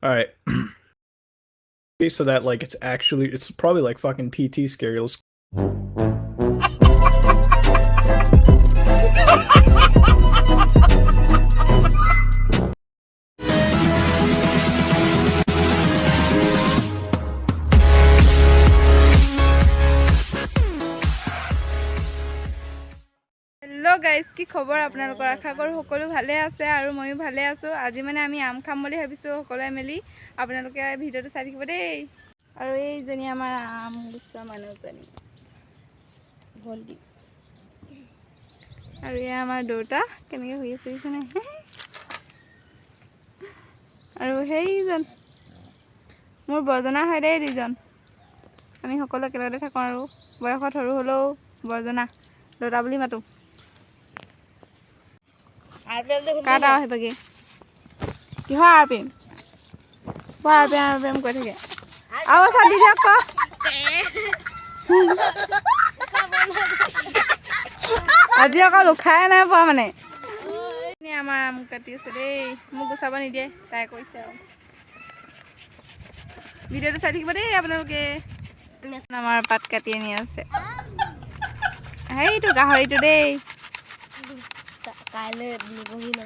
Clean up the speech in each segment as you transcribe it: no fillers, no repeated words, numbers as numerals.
All right. So that like it's probably like fucking PT scales. Hello guys की खबर আপোনালোকৰ আশা কৰো সকলো ভালে আছে আৰু ময়ো ভালে আছো আজি মানে আমি আম খাম বুলি ভাবিছো সকলোৱে মিলি আপোনালোকে ভিডিওটো চাই থাকিব দেই আৰু এই জনি আমাৰ আম গুছা মানুহজনী ভল্টি আৰু এই আমাৰ দুটা কেনেকৈ হৈ আছে ইছনে আৰু হেইজন মোৰ বৰ্জনা হয় দেই দুজন আমি সকলো একেলগতে থাকো আৰু বয়সত সৰু হলেও বৰ্জনা দুটা বুলি মাতো কাটা হয় বাকি কি হয় আরপিএম আরপিএম কই থাকে আও সাদি দিয়ক ক আজি অকল উখাই নাই পোৱা মানে আমাৰ আম কাটি আছে দেই মোক গুচাব নিদিয়ে তাই কৈছে আৰু ভিডিওটো চাই থাকিব দেই আপোনালোকে আমাৰ পাত কাটি আনি আছে হেইটো গাহৰিটো দেই কাইলে নিবহি না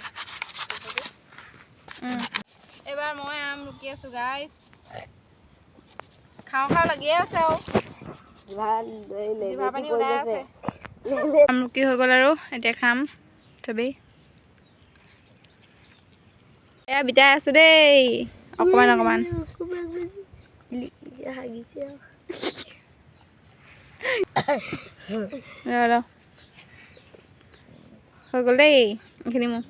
এবাৰ মই আম ৰুকি আছো গাইস খাও খাও লাগি আছে আৰু জিভা পানী ওলাই আছে আম ৰুকি হৈ গল আৰু এতিয়া খাম সবেই এয়া বিটাই আছো দেই অকমান অকমান হাগিছে আৰু হৈ গল দেই এইখিনি মোৰ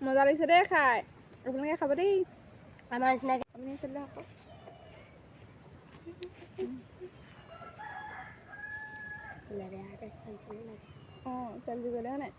মজা লাগিছে দেই খাই আপোনালোকে খাব দেই আমাৰ নিচিনা আপুনি চলে আকৌ চলি গ'লে হয় নাই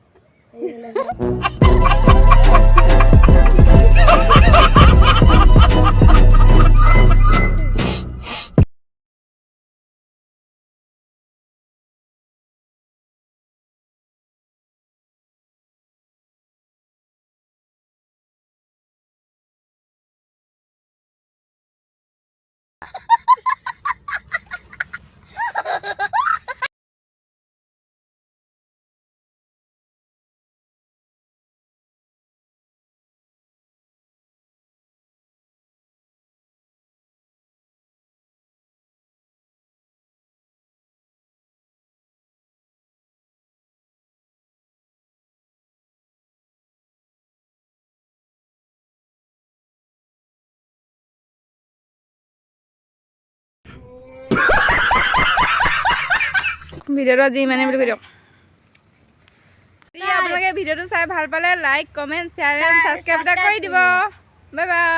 ভিডিওটো আজি ইমানে বুলি কৈ দিয়ক আপোনালোকে ভিডিওটো চাই ভাল পালে like comment share and subscribe কৰি দিব বাই বাই